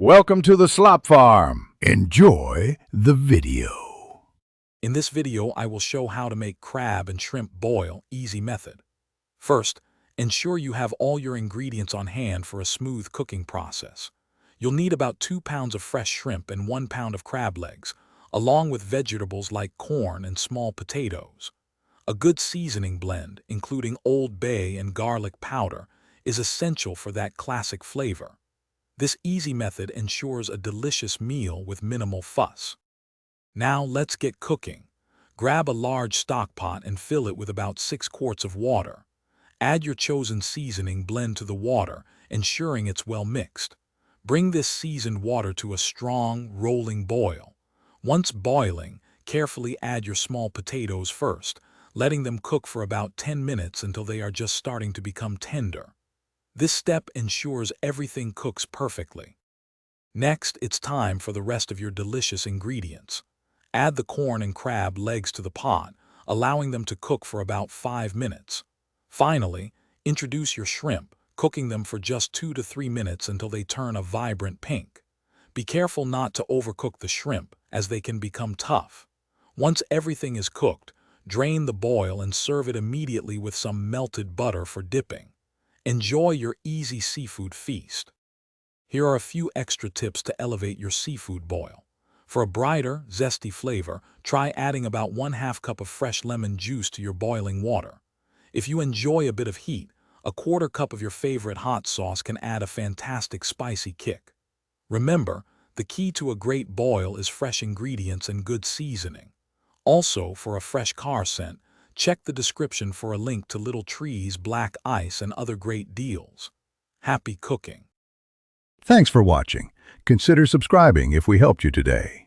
Welcome to the Slop Farm. Enjoy the video. In this video, I will show how to make crab and shrimp boil easy method. First, ensure you have all your ingredients on hand for a smooth cooking process. You'll need about 2 pounds of fresh shrimp and 1 pound of crab legs, along with vegetables like corn and small potatoes. A good seasoning blend, including Old Bay and garlic powder, is essential for that classic flavor. This easy method ensures a delicious meal with minimal fuss. Now let's get cooking. Grab a large stock pot and fill it with about 6 quarts of water. Add your chosen seasoning blend to the water, ensuring it's well mixed. Bring this seasoned water to a strong, rolling boil. Once boiling, carefully add your small potatoes first, letting them cook for about 10 minutes until they are just starting to become tender. This step ensures everything cooks perfectly. Next, it's time for the rest of your delicious ingredients. Add the corn and crab legs to the pot, allowing them to cook for about 5 minutes. Finally, introduce your shrimp, cooking them for just 2 to 3 minutes until they turn a vibrant pink. Be careful not to overcook the shrimp, as they can become tough. Once everything is cooked, drain the boil and serve it immediately with some melted butter for dipping. Enjoy your easy seafood feast. Here are a few extra tips to elevate your seafood boil. For a brighter, zesty flavor, try adding about 1/2 cup of fresh lemon juice to your boiling water. If you enjoy a bit of heat, a 1/4 cup of your favorite hot sauce can add a fantastic spicy kick. Remember, the key to a great boil is fresh ingredients and good seasoning. Also, for a fresh car scent, check the description for a link to Little Trees, Black Ice, and other great deals. Happy cooking! Thanks for watching. Consider subscribing if we helped you today.